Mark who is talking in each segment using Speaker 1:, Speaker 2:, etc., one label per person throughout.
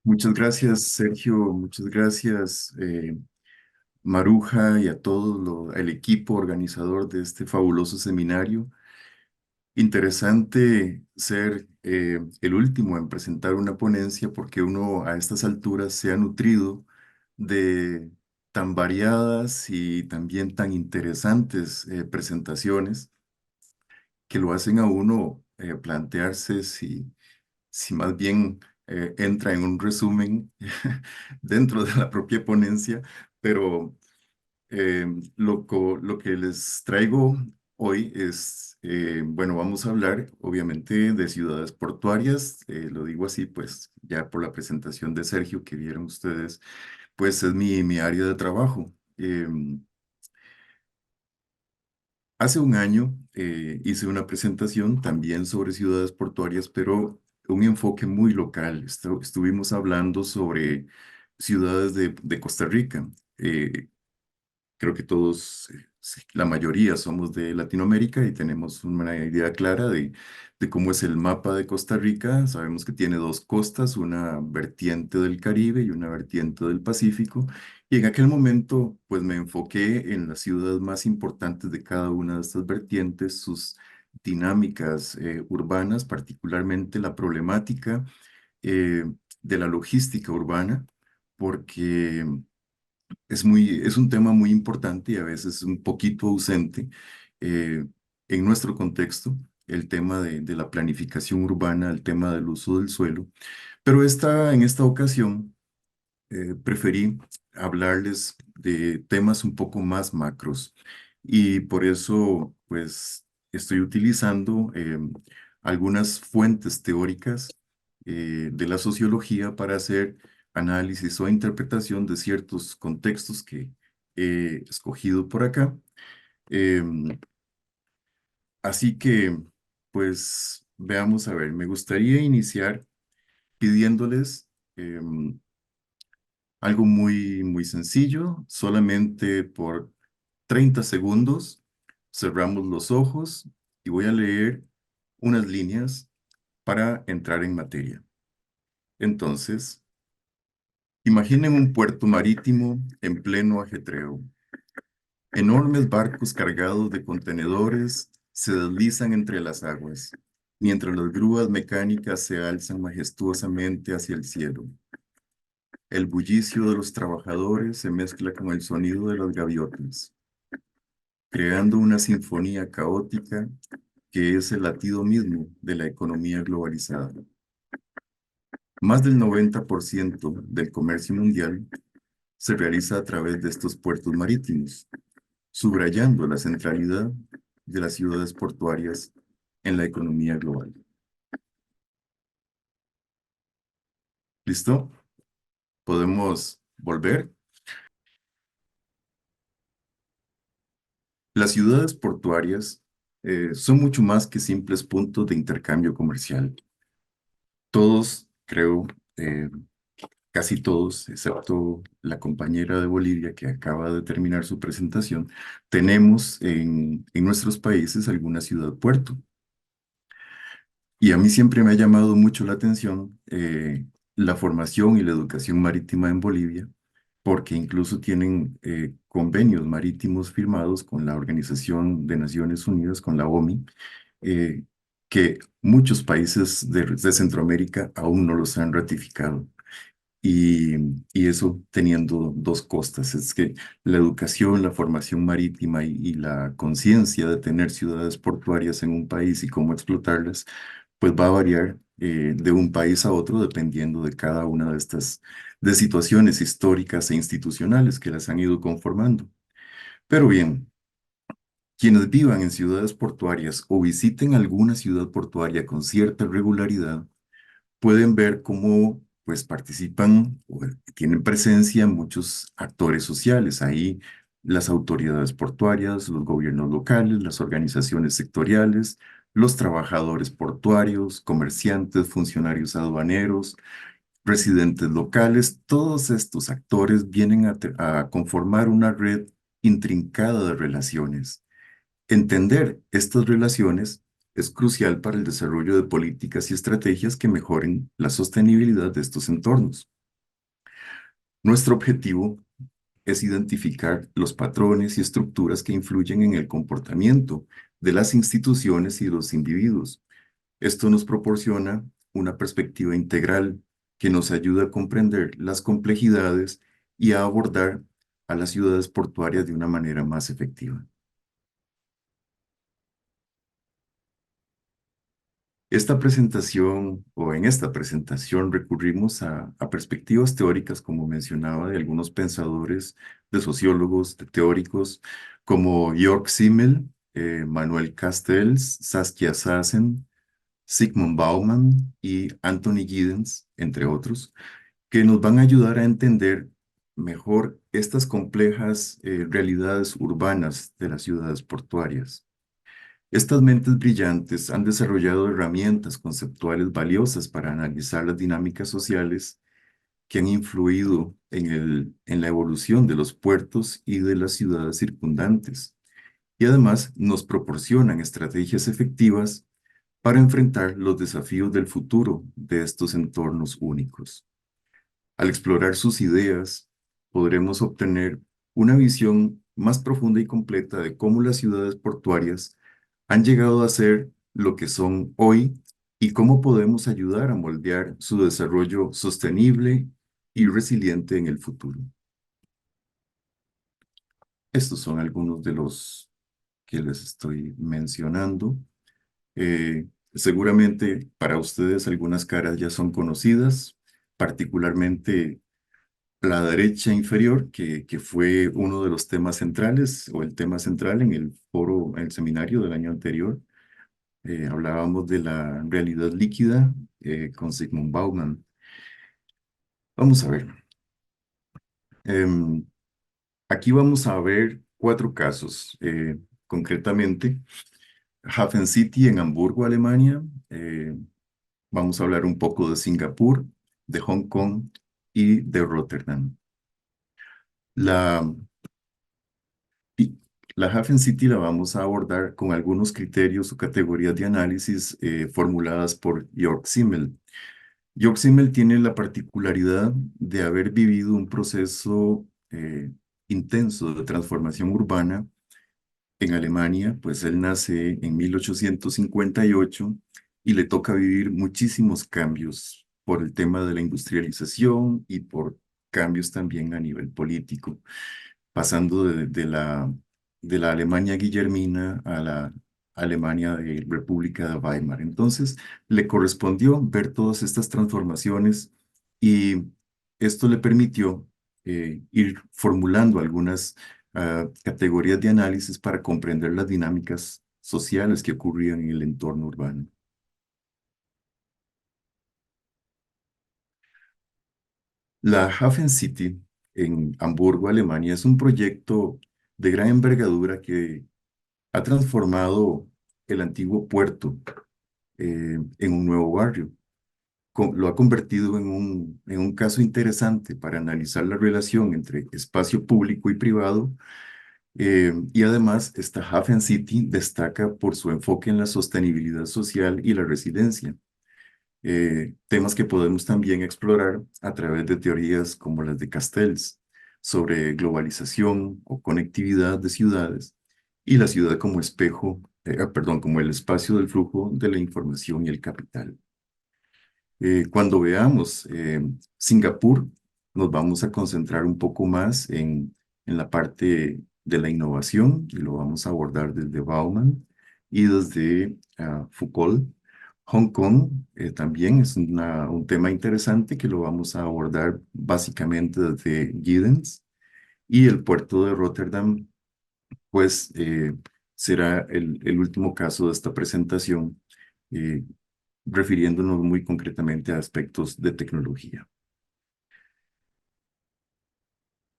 Speaker 1: Muchas gracias, Sergio. Muchas gracias, Maruja, y a todo el equipo organizador de este fabuloso seminario. Interesante ser el último en presentar una ponencia porque uno a estas alturas se ha nutrido de tan variadas y también tan interesantes presentaciones que lo hacen a uno plantearse si más bien entra en un resumen dentro de la propia ponencia, pero lo que les traigo hoy es, bueno, vamos a hablar obviamente de ciudades portuarias, lo digo así, pues ya por la presentación de Sergio que vieron ustedes, pues es mi área de trabajo. Hace un año hice una presentación también sobre ciudades portuarias, pero un enfoque muy local. Estuvimos hablando sobre ciudades de Costa Rica. Eh, Creo que todos, sí, la mayoría somos de Latinoamérica y tenemos una idea clara de cómo es el mapa de Costa Rica. Sabemos que tiene dos costas, una vertiente del Caribe y una vertiente del Pacífico. Y en aquel momento, pues me enfoqué en las ciudades más importantes de cada una de estas vertientes, sus dinámicas urbanas, particularmente la problemática eh, de la logística urbana, porque es un tema muy importante y a veces un poquito ausente eh, en nuestro contexto, el tema de la planificación urbana, el tema del uso del suelo. Pero en esta ocasión preferí hablarles de temas un poco más macros y por eso pues estoy utilizando algunas fuentes teóricas de la sociología para hacer análisis o interpretación de ciertos contextos que he escogido por acá. Em, Así que pues veamos a ver, me gustaría iniciar pidiéndoles algo muy sencillo, solamente por 30 segundos cerramos los ojos y voy a leer unas líneas para entrar en materia. Entonces, imaginen un puerto marítimo en pleno ajetreo. Enormes barcos cargados de contenedores se deslizan entre las aguas, mientras las grúas mecánicas se alzan majestuosamente hacia el cielo. El bullicio de los trabajadores se mezcla con el sonido de las gaviotas, creando una sinfonía caótica que es el latido mismo de la economía globalizada. Más del 90% del comercio mundial se realiza a través de estos puertos marítimos, subrayando la centralidad de las ciudades portuarias en la economía global. ¿Listo? Podemos volver. Las ciudades portuarias son mucho más que simples puntos de intercambio comercial. Todos, creo, eh, casi todos, excepto la compañera de Bolivia que acaba de terminar su presentación, tenemos en nuestros países alguna ciudad-puerto. Y a mí siempre me ha llamado mucho la atención la formación y la educación marítima en Bolivia, porque incluso tienen convenios marítimos firmados con la Organización de Naciones Unidas, con la OMI, eh, que muchos países de Centroamérica aún no los han ratificado. Y, y eso teniendo dos costas, es que la educación, la formación marítima y la conciencia de tener ciudades portuarias en un país y cómo explotarlas, pues va a variar de un país a otro dependiendo de cada una de estas de situaciones históricas e institucionales que las han ido conformando. Pero bien, quienes vivan en ciudades portuarias o visiten alguna ciudad portuaria con cierta regularidad, pueden ver cómo pues participan o tienen presencia muchos actores sociales. Ahí las autoridades portuarias, los gobiernos locales, las organizaciones sectoriales, los trabajadores portuarios, comerciantes, funcionarios aduaneros, residentes locales, todos estos actores vienen a conformar una red intrincada de relaciones. Entender estas relaciones es crucial para el desarrollo de políticas y estrategias que mejoren la sostenibilidad de estos entornos. Nuestro objetivo es identificar los patrones y estructuras que influyen en el comportamiento de las instituciones y de los individuos. Esto nos proporciona una perspectiva integral que nos ayuda a comprender las complejidades y a abordar a las ciudades portuarias de una manera más efectiva. En esta presentación recurrimos a perspectivas teóricas, como mencionaba, de algunos pensadores, de sociólogos, de teóricos, como Georg Simmel, Manuel Castells, Saskia Sassen, Zygmunt Bauman y Anthony Giddens, entre otros, que nos van a ayudar a entender mejor estas complejas realidades urbanas de las ciudades portuarias. Estas mentes brillantes han desarrollado herramientas conceptuales valiosas para analizar las dinámicas sociales que han influido en la evolución de los puertos y de las ciudades circundantes, y además nos proporcionan estrategias efectivas para enfrentar los desafíos del futuro de estos entornos únicos. Al explorar sus ideas, podremos obtener una visión más profunda y completa de cómo las ciudades portuarias han llegado a ser lo que son hoy y cómo podemos ayudar a moldear su desarrollo sostenible y resiliente en el futuro. Estos son algunos de los que les estoy mencionando. Seguramente para ustedes algunas caras ya son conocidas, particularmente la derecha inferior, que fue uno de los temas centrales o el tema central en el foro, en el seminario del año anterior. Hablábamos de la realidad líquida con Zygmunt Bauman. Vamos a ver. Em, Aquí vamos a ver cuatro casos. Concretamente, Hafen City en Hamburgo, Alemania. Vamos a hablar un poco de Singapur, de Hong Kong y de Rotterdam. La, y la Hafen City la vamos a abordar con algunos criterios o categorías de análisis formuladas por Jörg Simmel. Jörg Simmel tiene la particularidad de haber vivido un proceso intenso de transformación urbana en Alemania, pues él nace en 1858 y le toca vivir muchísimos cambios por el tema de la industrialización y por cambios también a nivel político, pasando de la Alemania guillermina a la Alemania de República de Weimar. Entonces, le correspondió ver todas estas transformaciones y esto le permitió ir formulando algunas categorías de análisis para comprender las dinámicas sociales que ocurrían en el entorno urbano. La Hafen City en Hamburgo, Alemania, es un proyecto de gran envergadura que ha transformado el antiguo puerto en un nuevo barrio. Lo ha convertido en un caso interesante para analizar la relación entre espacio público y privado. Y además, esta Hafen City destaca por su enfoque en la sostenibilidad social y la resiliencia, temas que podemos también explorar a través de teorías como las de Castells sobre globalización o conectividad de ciudades y la ciudad como espejo, perdón, como el espacio del flujo de la información y el capital. Cuando veamos Singapur, nos vamos a concentrar un poco más en la parte de la innovación y lo vamos a abordar desde Bauman y desde Foucault. Hong Kong también es un tema interesante que lo vamos a abordar básicamente desde Giddens y el puerto de Rotterdam, pues será el último caso de esta presentación. eh, Refiriéndonos muy concretamente a aspectos de tecnología.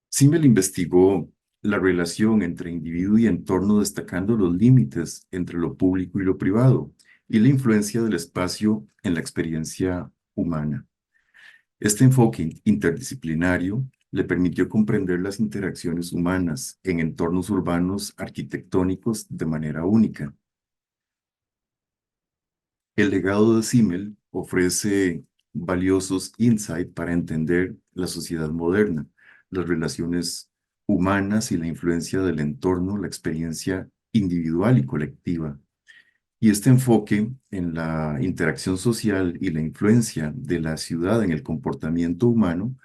Speaker 1: Simmel investigó la relación entre individuo y entorno, destacando los límites entre lo público y lo privado y la influencia del espacio en la experiencia humana. Este enfoque interdisciplinario le permitió comprender las interacciones humanas en entornos urbanos arquitectónicos de manera única. El legado de Simmel ofrece valiosos insights para entender la sociedad moderna, las relaciones humanas y la influencia del entorno, la experiencia individual y colectiva. Y este enfoque en la interacción social y la influencia de la ciudad en el comportamiento humano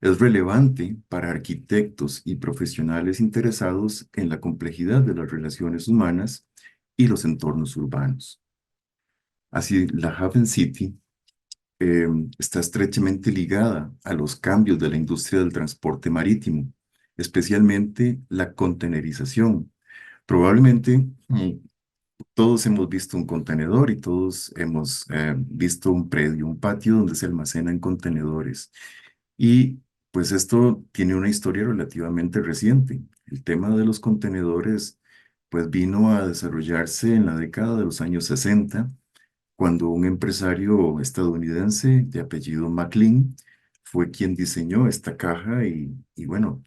Speaker 1: es relevante para arquitectos y profesionales interesados en la complejidad de las relaciones humanas y los entornos urbanos. Así, la Haven City eh, está estrechamente ligada a los cambios de la industria del transporte marítimo, especialmente la contenerización. Probablemente todos hemos visto un contenedor y todos hemos visto un predio, un patio donde se almacenan contenedores. Y pues esto tiene una historia relativamente reciente. El tema de los contenedores pues vino a desarrollarse en la década de los años 60 cuando un empresario estadounidense de apellido McLean fue quien diseñó esta caja y bueno,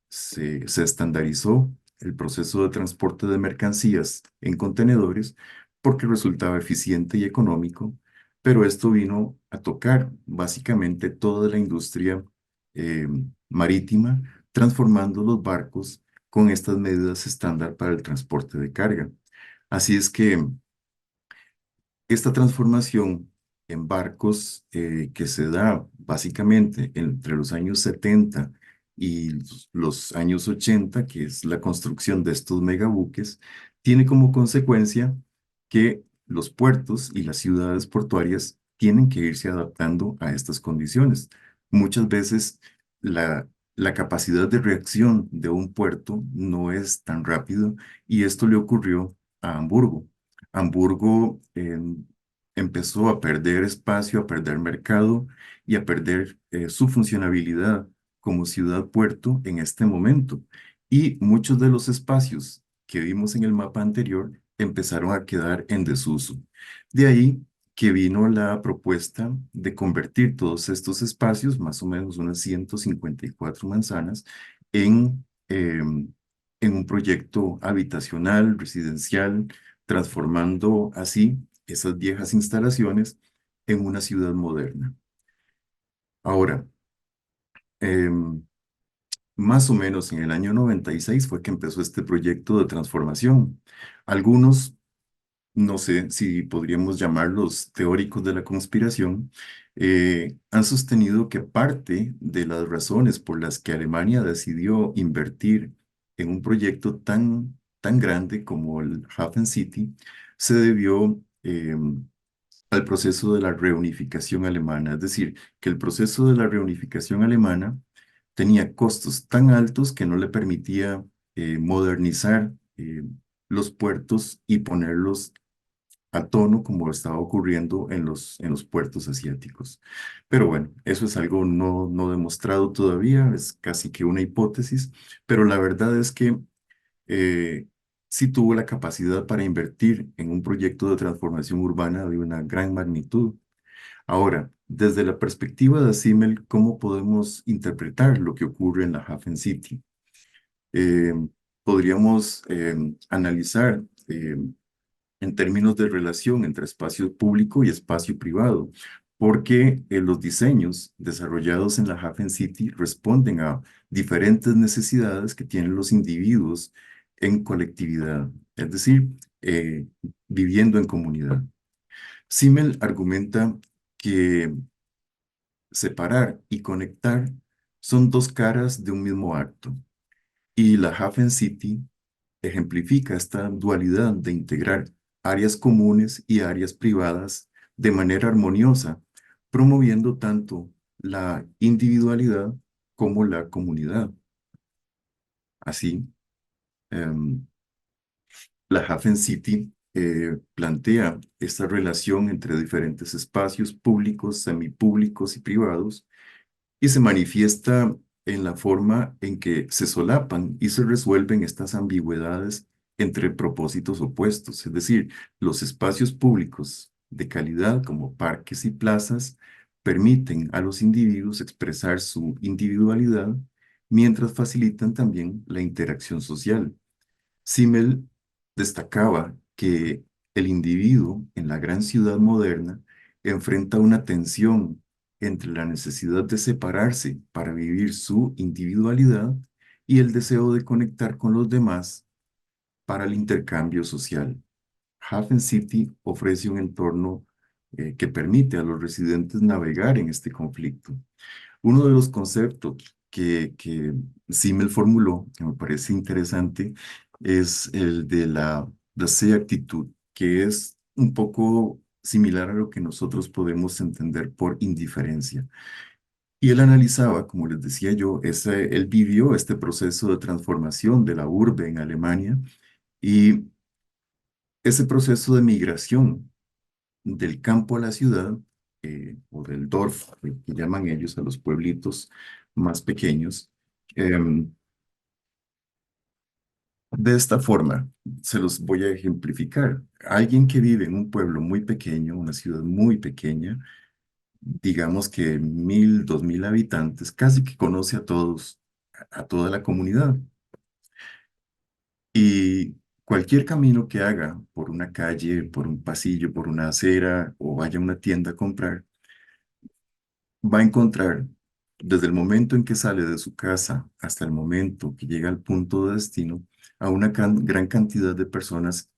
Speaker 1: se estandarizó el proceso de transporte de mercancías en contenedores porque resultaba eficiente y económico, pero esto vino a tocar básicamente toda la industria eh, marítima, transformando los barcos con estas medidas estándar para el transporte de carga. Así es que esta transformación en barcos que se da básicamente entre los años 70 y los años 80, que es la construcción de estos megabuques, tiene como consecuencia que los puertos y las ciudades portuarias tienen que irse adaptando a estas condiciones. Muchas veces la capacidad de reacción de un puerto no es tan rápido y esto le ocurrió a Hamburgo. Hamburgo empezó a perder espacio, a perder mercado y a perder su funcionabilidad como ciudad-puerto en este momento. Y muchos de los espacios que vimos en el mapa anterior empezaron a quedar en desuso. De ahí que vino la propuesta de convertir todos estos espacios, más o menos unas 154 manzanas, en un proyecto habitacional, residencial, transformando así esas viejas instalaciones en una ciudad moderna. Ahora, em, más o menos en el año 96 fue que empezó este proyecto de transformación. Algunos, no sé si podríamos llamarlos teóricos de la conspiración, han sostenido que parte de las razones por las que Alemania decidió invertir en un proyecto tan grande como el Hafen City se debió al proceso de la reunificación alemana. Es decir, que el proceso de la reunificación alemana tenía costos tan altos que no le permitía modernizar los puertos y ponerlos a tono como estaba ocurriendo en los puertos asiáticos. Pero bueno, eso es algo no demostrado todavía, es casi que una hipótesis, pero la verdad es que eh, sí tuvo la capacidad para invertir en un proyecto de transformación urbana de una gran magnitud. Ahora, desde la perspectiva de Simmel, ¿cómo podemos interpretar lo que ocurre en la Hafen City? Eh, Podríamos analizar en términos de relación entre espacio público y espacio privado, porque los diseños desarrollados en la Hafen City responden a diferentes necesidades que tienen los individuos en colectividad, es decir, eh, viviendo en comunidad. Simmel argumenta que separar y conectar son dos caras de un mismo acto, y la Hafen City ejemplifica esta dualidad de integrar áreas comunes y áreas privadas de manera armoniosa, promoviendo tanto la individualidad como la comunidad. Así, em, la Hafen City plantea esta relación entre diferentes espacios públicos, semipúblicos y privados y se manifiesta en la forma en que se solapan y se resuelven estas ambigüedades entre propósitos opuestos, es decir, los espacios públicos de calidad como parques y plazas permiten a los individuos expresar su individualidad mientras facilitan también la interacción social. Simmel destacaba que el individuo en la gran ciudad moderna enfrenta una tensión entre la necesidad de separarse para vivir su individualidad y el deseo de conectar con los demás para el intercambio social. Hafen City ofrece un entorno que permite a los residentes navegar en este conflicto. Uno de los conceptos que Simmel formuló, que me parece interesante, es el de la actitud, que es un poco similar a lo que nosotros podemos entender por indiferencia. Y él analizaba, como les decía yo, él vivió este proceso de transformación de la urbe en Alemania y ese proceso de migración del campo a la ciudad, o del Dorf, que llaman ellos a los pueblitos más pequeños. em, de esta forma, se los voy a ejemplificar. Alguien que vive en un pueblo muy pequeño, una ciudad muy pequeña, digamos que 1000, 2000 habitantes, casi que conoce a todos, a toda la comunidad. Y cualquier camino que haga por una calle, por un pasillo, por una acera o vaya a una tienda a comprar, va a encontrar desde el momento en que sale de su casa hasta el momento que llega al punto de destino a una gran cantidad de personas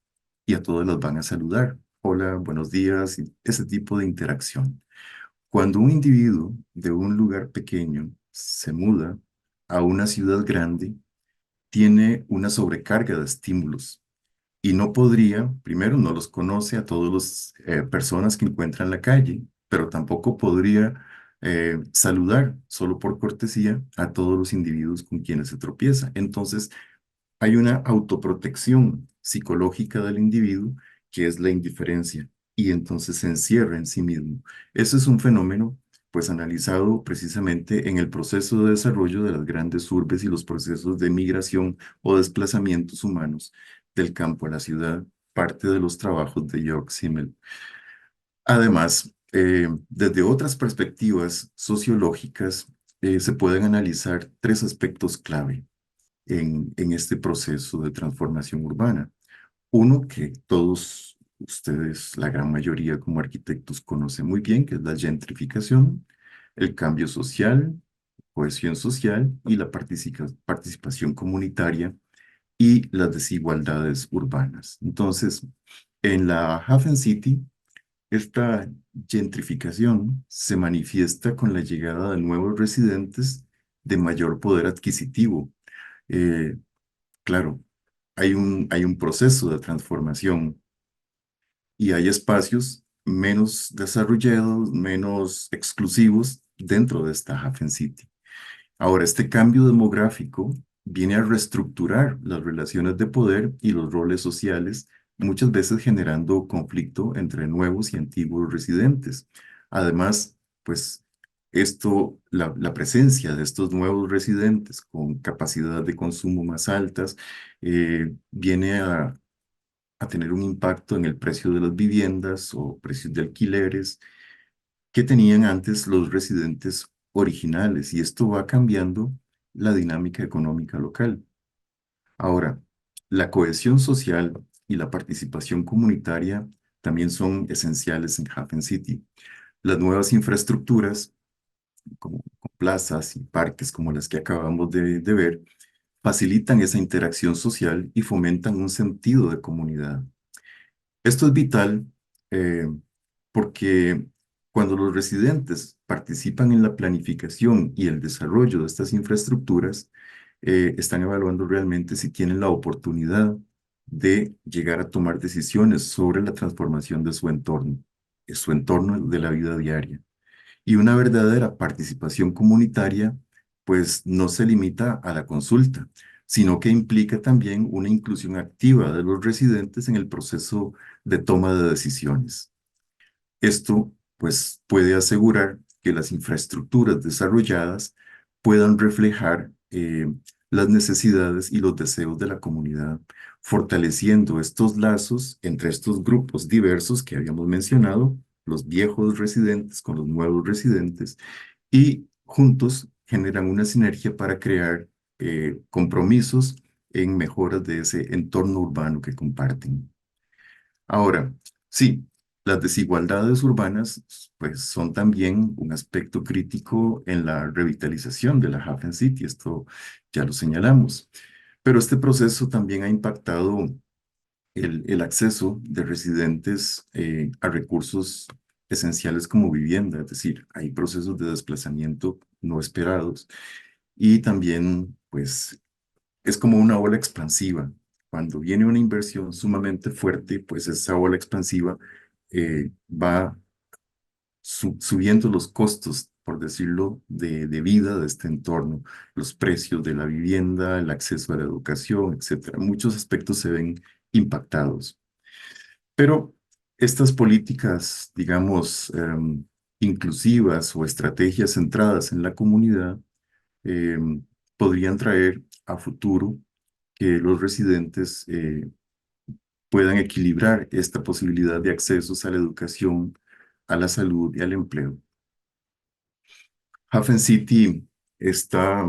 Speaker 1: y a todas las van a saludar. Hola, buenos días, y ese tipo de interacción. Cuando un individuo de un lugar pequeño se muda a una ciudad grande, tiene una sobrecarga de estímulos y no podría, primero, no los conoce a todas las personas que encuentra en la calle, pero tampoco podría saludar solo por cortesía a todos los individuos con quienes se tropieza. Entonces, hay una autoprotección psicológica del individuo que es la indiferencia y entonces se encierra en sí mismo. Ese es un fenómeno pues analizado precisamente en el proceso de desarrollo de las grandes urbes y los procesos de migración o desplazamientos humanos del campo a la ciudad, parte de los trabajos de Jörg Simmel. Además, desde otras perspectivas sociológicas, se pueden analizar tres aspectos clave en este proceso de transformación urbana. Uno que todos ustedes, la gran mayoría como arquitectos, conocen muy bien, que es la gentrificación, el cambio social, cohesión social y la participación comunitaria y las desigualdades urbanas. Entonces, en la Hafen City, esta gentrificación se manifiesta con la llegada de nuevos residentes de mayor poder adquisitivo. Eh, Claro, hay un proceso de transformación y hay espacios menos desarrollados, menos exclusivos dentro de esta Hafen City. Ahora, este cambio demográfico viene a reestructurar las relaciones de poder y los roles sociales, muchas veces generando conflicto entre nuevos y antiguos residentes. Además, pues la presencia de estos nuevos residentes con capacidad de consumo más altas, viene a tener un impacto en el precio de las viviendas o precios de alquileres que tenían antes los residentes originales, y esto va cambiando la dinámica económica local. Ahora, la cohesión social y la participación comunitaria también son esenciales en Hafen City. Las nuevas infraestructuras, como plazas y parques como las que acabamos de ver, facilitan esa interacción social y fomentan un sentido de comunidad. Esto es vital, eh, porque cuando los residentes participan en la planificación y el desarrollo de estas infraestructuras, están evaluando realmente si tienen la oportunidad de llegar a tomar decisiones sobre la transformación de su entorno de la vida diaria. Y una verdadera participación comunitaria, pues no se limita a la consulta, sino que implica también una inclusión activa de los residentes en el proceso de toma de decisiones. Esto, pues, puede asegurar que las infraestructuras desarrolladas puedan reflejar las necesidades y los deseos de la comunidad, fortaleciendo estos lazos entre estos grupos diversos que habíamos mencionado, los viejos residentes con los nuevos residentes, y juntos generan una sinergia para crear compromisos en mejoras de ese entorno urbano que comparten. Ahora, sí, Las desigualdades urbanas, pues, son también un aspecto crítico en la revitalización de la Hafen City. Esto ya lo señalamos. Pero este proceso también ha impactado el acceso de residentes a recursos esenciales como vivienda, es decir, hay procesos de desplazamiento no esperados y también, pues, es como una ola expansiva. Cuando viene una inversión sumamente fuerte, pues esa ola expansiva va subiendo los costos, por decirlo, de vida de este entorno, los precios de la vivienda, el acceso a la educación, etcétera. Muchos aspectos se ven impactados. Pero estas políticas, digamos, inclusivas o estrategias centradas en la comunidad, podrían traer a futuro que los residentes puedan equilibrar esta posibilidad de accesos a la educación, a la salud y al empleo. Hafen City está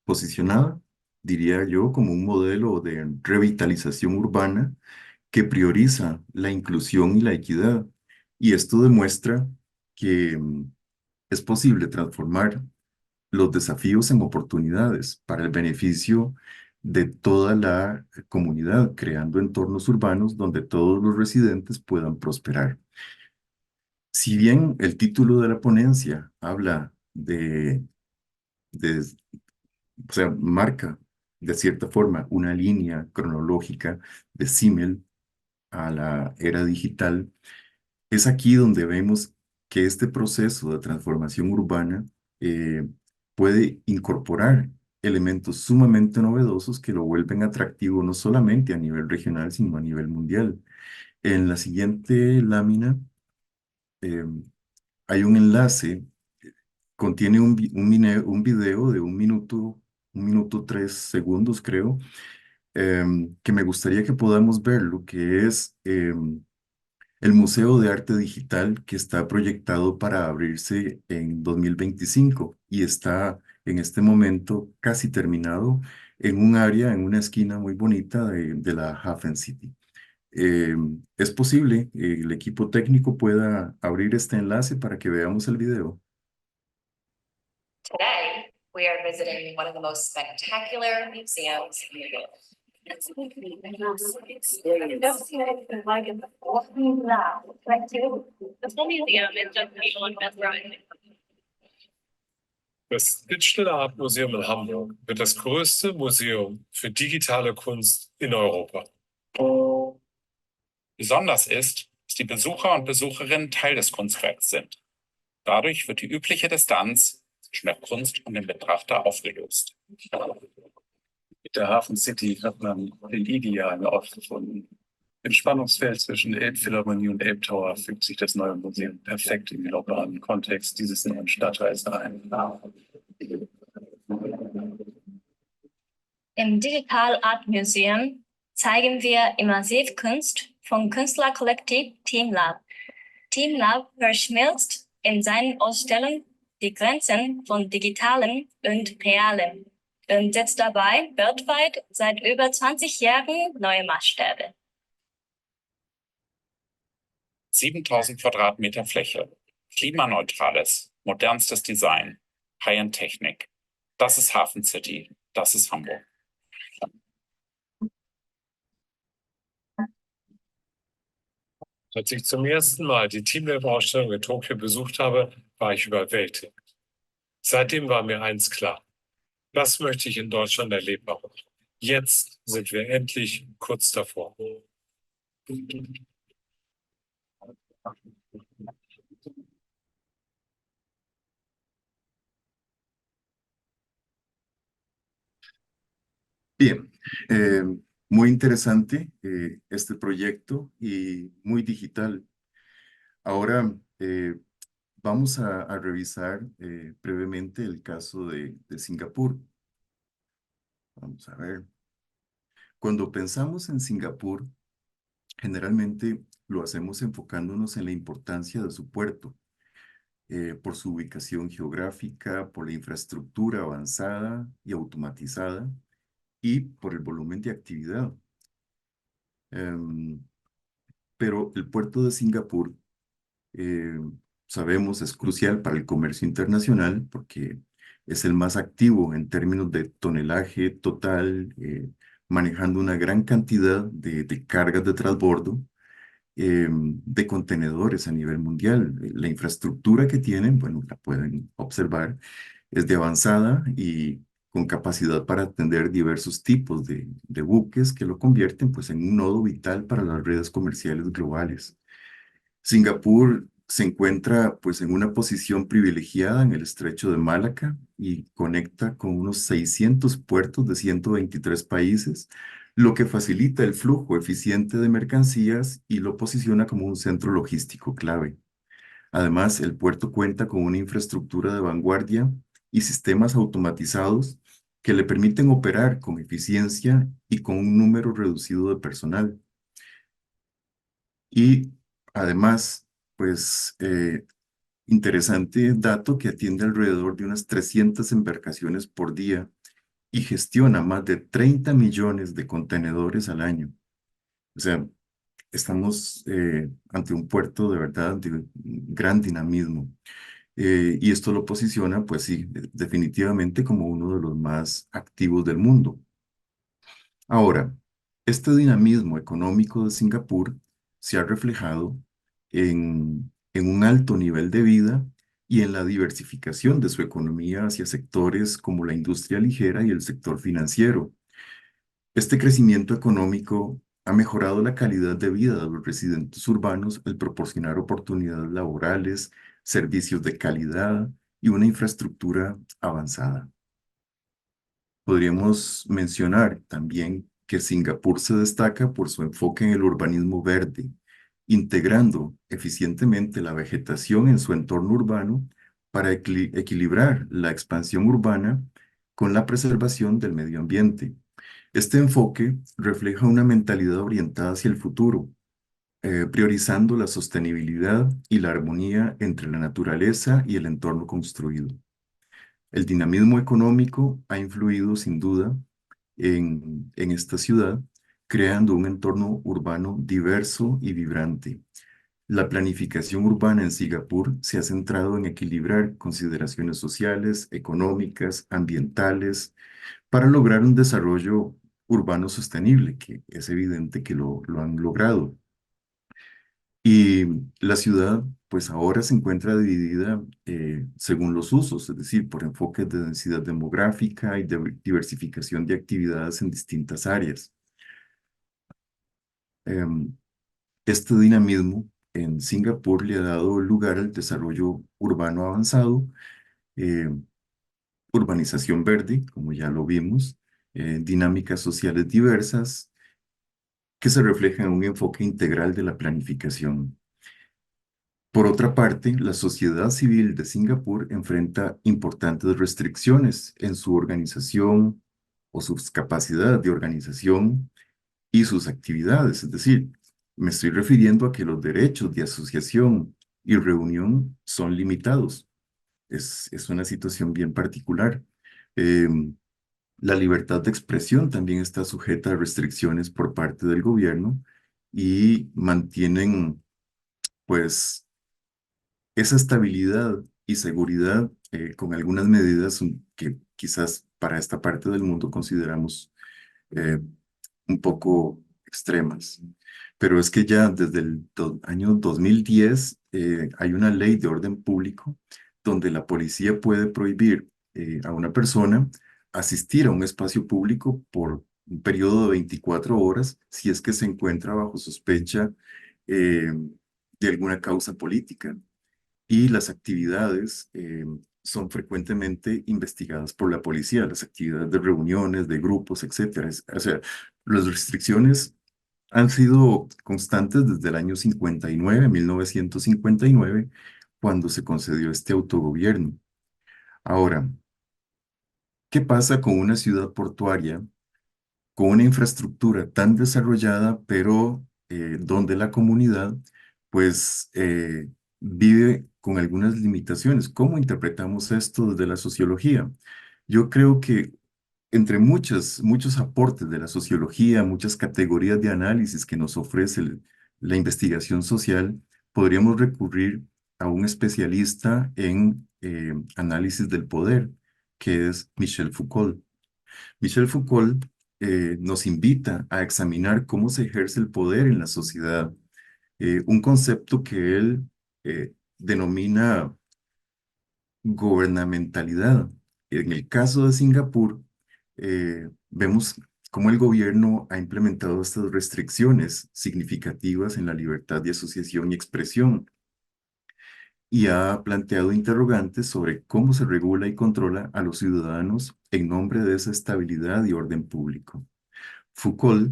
Speaker 1: posicionada, diría yo, como un modelo de revitalización urbana que prioriza la inclusión y la equidad. Y esto demuestra que es posible transformar los desafíos en oportunidades para el beneficio de toda la comunidad, creando entornos urbanos donde todos los residentes puedan prosperar. Si bien el título de la ponencia habla de, o sea, marca de cierta forma una línea cronológica de símil a la era digital, es aquí donde vemos que este proceso de transformación urbana eh, puede incorporar elementos sumamente novedosos que lo vuelven atractivo no solamente a nivel regional, sino a nivel mundial. En la siguiente lámina eh, hay un enlace, contiene un video de 1 minuto 3 segundos, creo, que me gustaría que podamos ver lo que es el Museo de Arte Digital que está proyectado para abrirse en 2025 y está en este momento casi terminado en un área, en una esquina muy bonita de la Hafen City. Es posible, el equipo técnico pueda abrir este enlace para que veamos el video.
Speaker 2: Today, we are visiting one of the most spectacular museums in the world. The full museum is just people and mesmerizing.
Speaker 3: Das Digital Art Museum in Hamburg wird das größte Museum für digitale Kunst in Europa.
Speaker 4: Besonders ist, dass die Besucher und Besucherinnen Teil des Kunstwerks sind. Dadurch wird die übliche Distanz zwischen der Kunst und dem Betrachter aufgelöst.
Speaker 5: Mit der Hafen City hat man den idealen Ort gefunden. Im Spannungsfeld zwischen Elbphilharmonie und Elbtower fügt sich das neue Museum perfekt in den urbanen Kontext dieses neuen Stadtteils ein.
Speaker 2: Im Digital Art Museum zeigen wir Immersivkunst vom Künstlerkollektiv TeamLab. TeamLab verschmilzt in seinen Ausstellungen die Grenzen von Digitalem und Realem und setzt dabei weltweit seit über 20 Jahren neue Maßstäbe.
Speaker 4: 7000 Quadratmeter Fläche, klimaneutrales, modernstes Design, High-End-Technik. Das ist Hafen City, das ist Hamburg.
Speaker 3: Als ich zum ersten Mal die Teamlab-Ausstellung in Tokio besucht habe, war ich überwältigt. Seitdem war mir eins klar: Das möchte ich in Deutschland erleben. Jetzt sind wir endlich kurz davor.
Speaker 1: Bien, muy interesante este proyecto y muy digital. Ahora vamos a revisar brevemente el caso de Singapur. Vamos a ver. Cuando pensamos en Singapur, generalmente lo hacemos enfocándonos en la importancia de su puerto, por su ubicación geográfica, por la infraestructura avanzada y automatizada y por el volumen de actividad. Pero el puerto de Singapur eh, sabemos es crucial para el comercio internacional porque es el más activo en términos de tonelaje total, manejando una gran cantidad de cargas de transbordo, de contenedores a nivel mundial. La infraestructura que tienen, bueno, la pueden observar, es de avanzada y con capacidad para atender diversos tipos de buques que lo convierten pues en un nodo vital para las redes comerciales globales. Singapur se encuentra pues en una posición privilegiada en el estrecho de Malaca y conecta con unos 600 puertos de 123 países, lo que facilita el flujo eficiente de mercancías y lo posiciona como un centro logístico clave. Además, el puerto cuenta con una infraestructura de vanguardia y sistemas automatizados que le permiten operar con eficiencia y con un número reducido de personal. Y además, pues interesante dato que atiende alrededor de unas 300 embarcaciones por día y gestiona más de 30 millones de contenedores al año. O sea, estamos ante un puerto de verdad de gran dinamismo. Y esto lo posiciona, pues sí, definitivamente como uno de los más activos del mundo. Ahora, este dinamismo económico de Singapur se ha reflejado en un alto nivel de vida y en la diversificación de su economía hacia sectores como la industria ligera y el sector financiero. Este crecimiento económico ha mejorado la calidad de vida de los residentes urbanos al proporcionar oportunidades laborales, servicios de calidad y una infraestructura avanzada. Podríamos mencionar también que Singapur se destaca por su enfoque en el urbanismo verde, integrando eficientemente la vegetación en su entorno urbano para equilibrar la expansión urbana con la preservación del medio ambiente. Este enfoque refleja una mentalidad orientada hacia el futuro, priorizando la sostenibilidad y la armonía entre la naturaleza y el entorno construido. El dinamismo económico ha influido sin duda en esta ciudad, creando un entorno urbano diverso y vibrante. La planificación urbana en Singapur se ha centrado en equilibrar consideraciones sociales, económicas, ambientales, para lograr un desarrollo urbano sostenible, que es evidente que lo han logrado. Y la ciudad, pues ahora se encuentra dividida según los usos, es decir, por enfoques de densidad demográfica y de diversificación de actividades en distintas áreas. Em, este dinamismo en Singapur le ha dado lugar al desarrollo urbano avanzado, eh, urbanización verde, como ya lo vimos, dinámicas sociales diversas, que se reflejan en un enfoque integral de la planificación. Por otra parte, la sociedad civil de Singapur enfrenta importantes restricciones en su organización o sus capacidades de organización y sus actividades. Es decir, me estoy refiriendo a que los derechos de asociación y reunión son limitados. Es una situación bien particular. La libertad de expresión también está sujeta a restricciones por parte del gobierno y mantienen, pues, esa estabilidad y seguridad con algunas medidas que quizás para esta parte del mundo consideramos eh, un poco extremas. Pero es que ya desde el año 2010 hay una ley de orden público donde la policía puede prohibir a una persona asistir a un espacio público por un periodo de 24 horas si es que se encuentra bajo sospecha de alguna causa política y las actividades son frecuentemente investigadas por la policía, las actividades de reuniones, de grupos, etcétera. O sea, las restricciones han sido constantes desde el año 59, 1959, cuando se concedió este autogobierno. Ahora, ¿qué pasa con una ciudad portuaria con una infraestructura tan desarrollada, pero donde la comunidad pues vive con algunas limitaciones? ¿Cómo interpretamos esto desde la sociología? Yo creo que entre muchos aportes de la sociología, muchas categorías de análisis que nos ofrece la investigación social, podríamos recurrir a un especialista en análisis del poder, que es Michel Foucault. Michel Foucault nos invita a examinar cómo se ejerce el poder en la sociedad, un concepto que él denomina gubernamentalidad. En el caso de Singapur, vemos cómo el gobierno ha implementado estas restricciones significativas en la libertad de asociación y expresión y ha planteado interrogantes sobre cómo se regula y controla a los ciudadanos en nombre de esa estabilidad y orden público. Foucault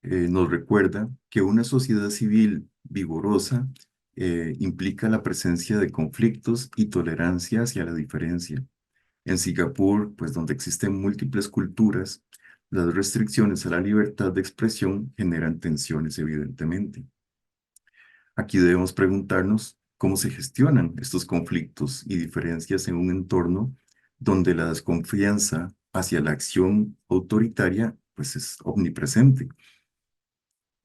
Speaker 1: nos recuerda que una sociedad civil vigorosa implica la presencia de conflictos y tolerancia hacia la diferencia. En Singapur, pues donde existen múltiples culturas, las restricciones a la libertad de expresión generan tensiones, evidentemente. Aquí debemos preguntarnos cómo se gestionan estos conflictos y diferencias en un entorno donde la desconfianza hacia la acción autoritaria pues es omnipresente.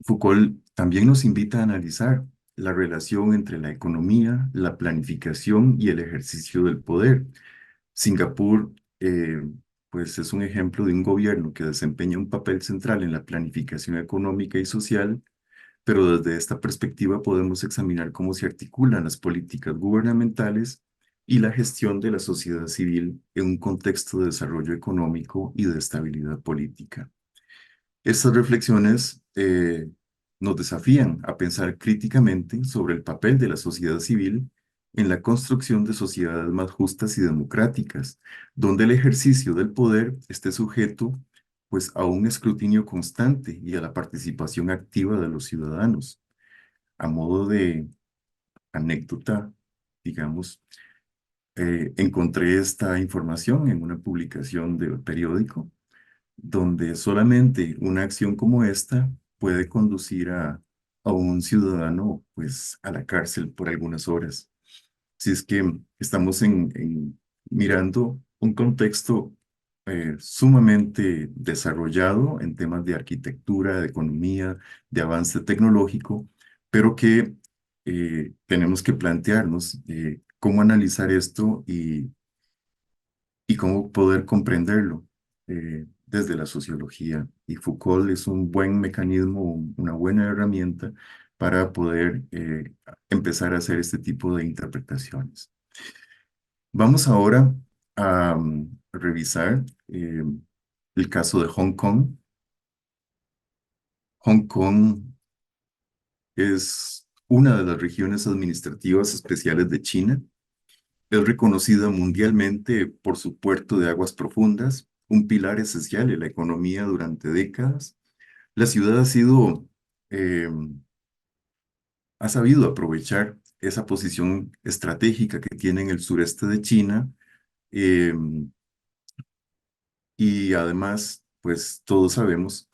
Speaker 1: Foucault también nos invita a analizar la relación entre la economía, la planificación y el ejercicio del poder. Singapur, pues es un ejemplo de un gobierno que desempeña un papel central en la planificación económica y social, pero desde esta perspectiva podemos examinar cómo se articulan las políticas gubernamentales y la gestión de la sociedad civil en un contexto de desarrollo económico y de estabilidad política. Estas reflexiones nos desafían a pensar críticamente sobre el papel de la sociedad civil en la construcción de sociedades más justas y democráticas, donde el ejercicio del poder esté sujeto pues, a un escrutinio constante y a la participación activa de los ciudadanos. A modo de anécdota, digamos, encontré esta información en una publicación de periódico donde solamente una acción como esta puede conducir a un ciudadano pues a la cárcel por algunas horas. Si es que estamos mirando un contexto sumamente desarrollado en temas de arquitectura, de economía, de avance tecnológico, pero que tenemos que plantearnos cómo analizar esto y cómo poder comprenderlo desde la sociología. Y Foucault es un buen mecanismo, una buena herramienta para poder empezar a hacer este tipo de interpretaciones. Vamos ahora a revisar el caso de Hong Kong. Hong Kong es una de las regiones administrativas especiales de China. Es reconocida mundialmente por su puerto de aguas profundas, un pilar esencial en la economía durante décadas. La ciudad eh, ha sabido aprovechar esa posición estratégica que tiene en el sureste de China eh, y además, pues todos sabemos,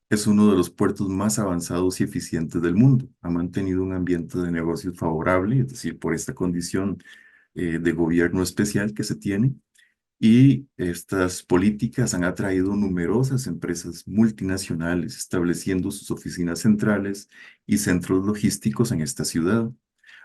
Speaker 1: es uno de los puertos más avanzados y eficientes del mundo. Ha mantenido un ambiente de negocios favorable, es decir, por esta condición de gobierno especial que se tiene. Y estas políticas han atraído numerosas empresas multinacionales, estableciendo sus oficinas centrales y centros logísticos en esta ciudad.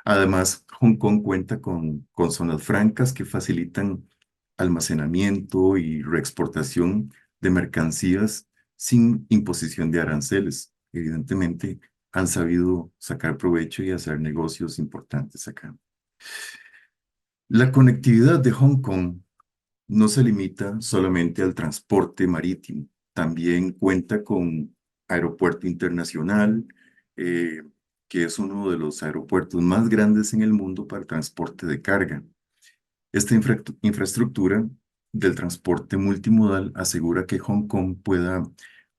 Speaker 1: Además, Hong Kong cuenta con zonas francas que facilitan almacenamiento y reexportación de mercancías sin imposición de aranceles. Evidentemente, han sabido sacar provecho y hacer negocios importantes acá. La conectividad de Hong Kong no se limita solamente al transporte marítimo, también cuenta con aeropuerto internacional, eh, que es uno de los aeropuertos más grandes en el mundo para transporte de carga. Esta infraestructura del transporte multimodal asegura que Hong Kong pueda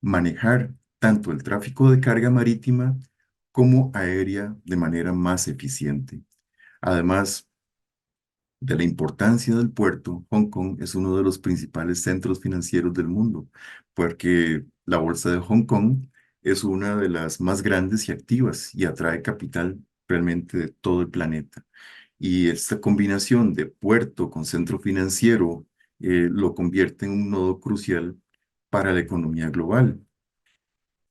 Speaker 1: manejar tanto el tráfico de carga marítima como aérea de manera más eficiente. Además, de la importancia del puerto, Hong Kong es uno de los principales centros financieros del mundo, porque la bolsa de Hong Kong es una de las más grandes y activas y atrae capital realmente de todo el planeta. Y esta combinación de puerto con centro financiero lo convierte en un nodo crucial para la economía global.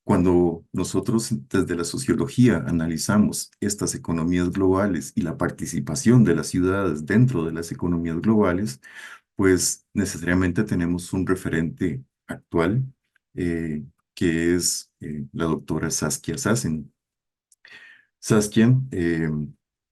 Speaker 1: Cuando nosotros desde la sociología analizamos estas economías globales y la participación de las ciudades dentro de las economías globales, pues necesariamente tenemos un referente actual, eh, que es la doctora Saskia Sassen. Saskia,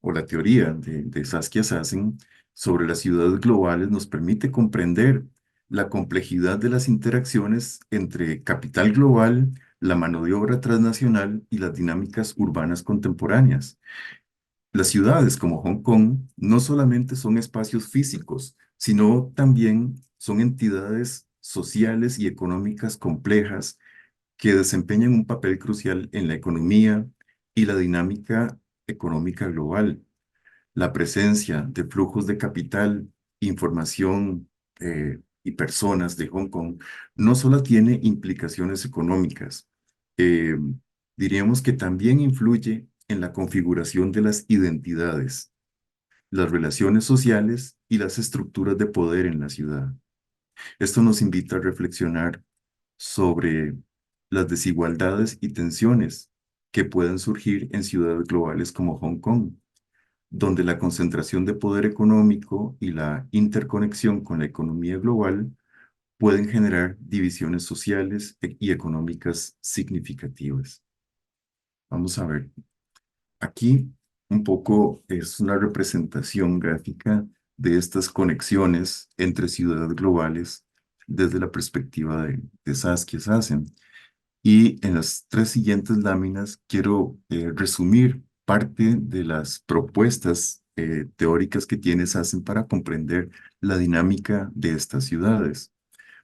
Speaker 1: o la teoría de Saskia Sassen sobre las ciudades globales nos permite comprender la complejidad de las interacciones entre capital global, la mano de obra transnacional y las dinámicas urbanas contemporáneas. Las ciudades como Hong Kong no solamente son espacios físicos, sino también son entidades sociales y económicas complejas que desempeñan un papel crucial en la economía y la dinámica económica global. La presencia de flujos de capital, información y personas de Hong Kong no solo tiene implicaciones económicas, eh, diríamos que también influye en la configuración de las identidades, las relaciones sociales y las estructuras de poder en la ciudad. Esto nos invita a reflexionar sobre las desigualdades y tensiones que pueden surgir en ciudades globales como Hong Kong, donde la concentración de poder económico y la interconexión con la economía global pueden generar divisiones sociales y económicas significativas. Vamos a ver. Aquí un poco es una representación gráfica de estas conexiones entre ciudades globales desde la perspectiva de Saskia Sassen. Y en las tres siguientes láminas quiero resumir parte de las propuestas teóricas que tiene Sassen para comprender la dinámica de estas ciudades.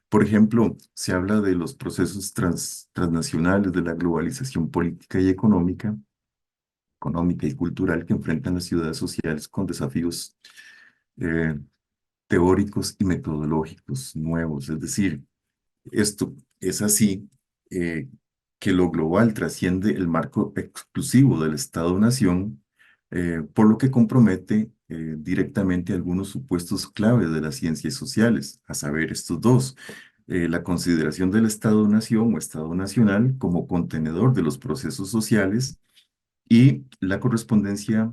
Speaker 1: Por ejemplo, se habla de los procesos transnacionales de la globalización política y económica y cultural que enfrentan las ciudades sociales con desafíos eh, teóricos y metodológicos nuevos. Es decir, esto es así que lo global trasciende el marco exclusivo del Estado-nación, por lo que compromete directamente algunos supuestos clave de las ciencias sociales, a saber, estos dos. La consideración del Estado-nación o Estado nacional como contenedor de los procesos sociales y la correspondencia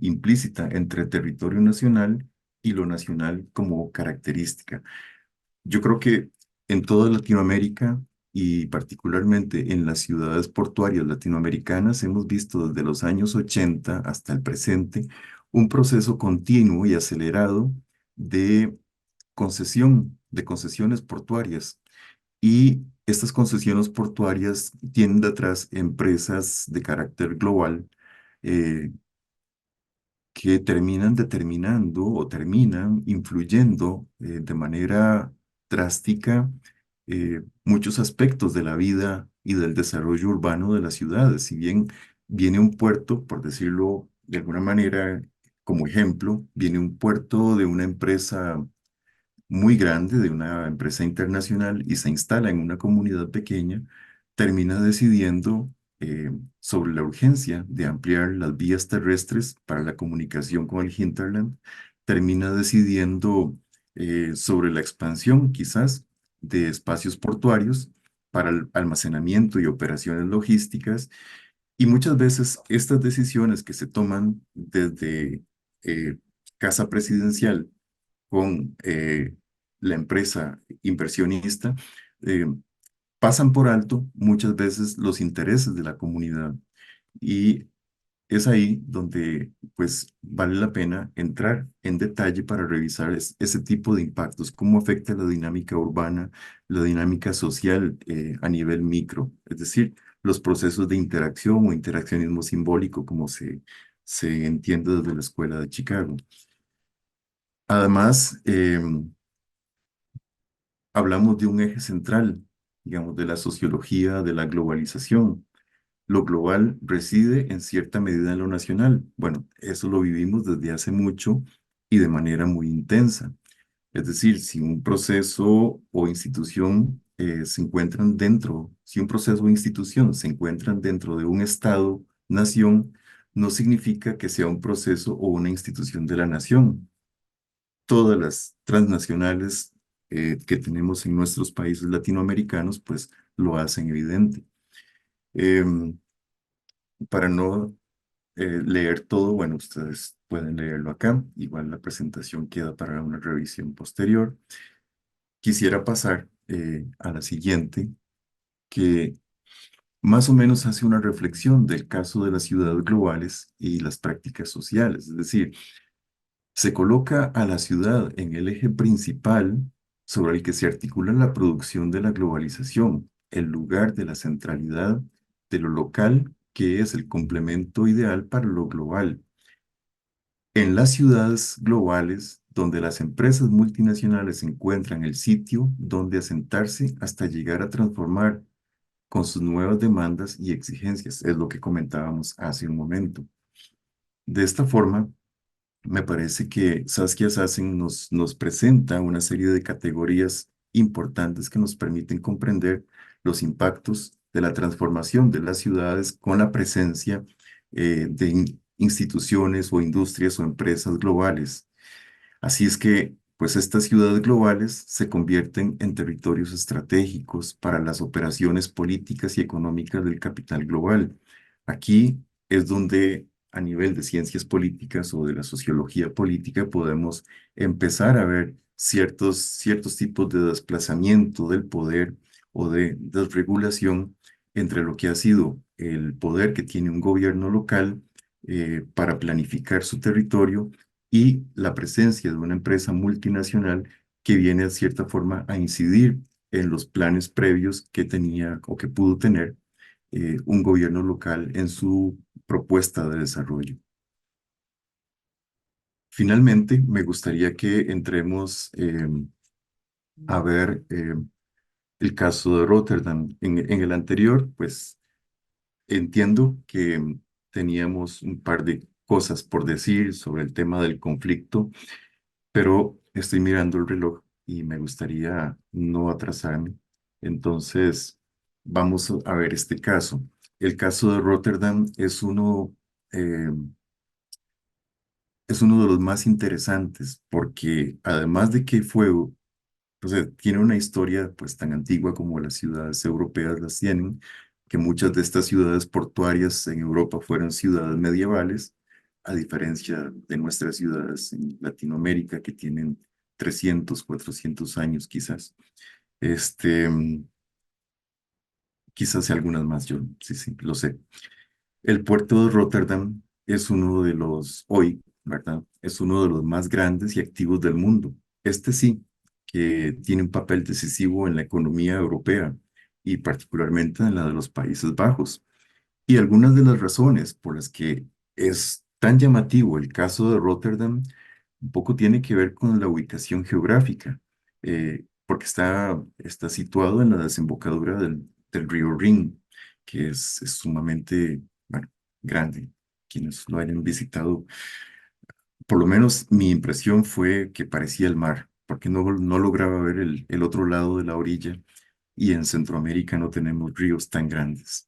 Speaker 1: implícita entre territorio nacional y lo nacional como característica. Yo creo que en toda Latinoamérica y particularmente en las ciudades portuarias latinoamericanas hemos visto desde los años 80 hasta el presente un proceso continuo y acelerado de de concesiones portuarias. Y estas concesiones portuarias tienen detrás empresas de carácter global, eh, que terminan determinando o terminan influyendo de manera drástica muchos aspectos de la vida y del desarrollo urbano de las ciudades. Si bien viene un puerto, por decirlo de alguna manera, como ejemplo, viene un puerto de una empresa muy grande, de una empresa internacional, y se instala en una comunidad pequeña, termina decidiendo sobre la urgencia de ampliar las vías terrestres para la comunicación con el hinterland, termina decidiendo sobre la expansión quizás de espacios portuarios para el almacenamiento y operaciones logísticas, y muchas veces estas decisiones que se toman desde Casa Presidencial con la empresa inversionista, eh, pasan por alto muchas veces los intereses de la comunidad. Y es ahí donde pues vale la pena entrar en detalle para revisar ese tipo de impactos, cómo afecta la dinámica urbana, la dinámica social a nivel micro, es decir, los procesos de interacción o interaccionismo simbólico, como se entiende desde la Escuela de Chicago. Además, hablamos de un eje central, digamos, de la sociología de la globalización. Lo global reside en cierta medida en lo nacional. Bueno, eso lo vivimos desde hace mucho y de manera muy intensa. Es decir, si un proceso o institución se encuentran dentro, si un proceso o institución se encuentran dentro de un estado, nación, no significa que sea un proceso o una institución de la nación. Todas las transnacionales que tenemos en nuestros países latinoamericanos, pues lo hacen evidente. Em, para no leer todo, bueno, ustedes pueden leerlo acá. Igual la presentación queda para una revisión posterior. Quisiera pasar a la siguiente, que más o menos hace una reflexión del caso de las ciudades globales y las prácticas sociales. Es decir, se coloca a la ciudad en el eje principal sobre el que se articula la producción de la globalización, el lugar de la centralidad de lo local, que es el complemento ideal para lo global. En las ciudades globales, donde las empresas multinacionales encuentran el sitio donde asentarse hasta llegar a transformar con sus nuevas demandas y exigencias, es lo que comentábamos hace un momento. De esta forma, me parece que Saskia Sassen nos presenta una serie de categorías importantes que nos permiten comprender los impactos de la transformación de las ciudades con la presencia de instituciones o industrias o empresas globales. Así es que, pues estas ciudades globales se convierten en territorios estratégicos para las operaciones políticas y económicas del capital global. Aquí es donde, a nivel de ciencias políticas o de la sociología política, podemos empezar a ver ciertos tipos de desplazamiento del poder o de desregulación entre lo que ha sido el poder que tiene un gobierno local para planificar su territorio y la presencia de una empresa multinacional que viene de cierta forma a incidir en los planes previos que tenía o que pudo tener un gobierno local en su propuesta de desarrollo. Finalmente, me gustaría que entremos a ver el caso de Rotterdam. En el anterior, pues entiendo que teníamos un par de cosas por decir sobre el tema del conflicto, pero estoy mirando el reloj y me gustaría no atrasarme. Entonces, vamos a ver este caso. El caso de Rotterdam eh, es uno de los más interesantes porque además de que fue, o sea, tiene una historia pues tan antigua como las ciudades europeas las tienen, que muchas de estas ciudades portuarias en Europa fueron ciudades medievales, a diferencia de nuestras ciudades en Latinoamérica que tienen 300, 400 años quizás. Este, quizás algunas más, yo sí, sí, lo sé. El puerto de Rotterdam es uno de los, hoy, ¿verdad? Es uno de los más grandes y activos del mundo. Este sí, que tiene un papel decisivo en la economía europea y particularmente en la de los Países Bajos. Y algunas de las razones por las que es tan llamativo el caso de Rotterdam, un poco tiene que ver con la ubicación geográfica, porque está situado en la desembocadura del río Rin, que es sumamente, bueno, grande. Quienes lo hayan visitado, por lo menos mi impresión fue que parecía el mar, porque no lograba ver el otro lado de la orilla, y en Centroamérica no tenemos ríos tan grandes.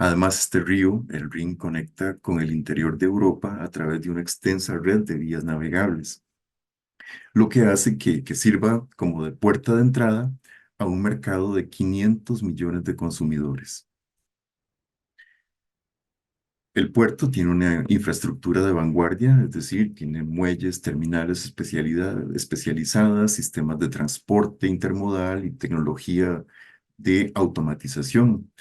Speaker 1: Además, este río, el Rin, conecta con el interior de Europa a través de una extensa red de vías navegables, lo que hace que sirva como de puerta de entrada a un mercado de 500 millones de consumidores. El puerto tiene una infraestructura de vanguardia, es decir, tiene muelles, terminales especializadas, sistemas de transporte intermodal y tecnología de automatización,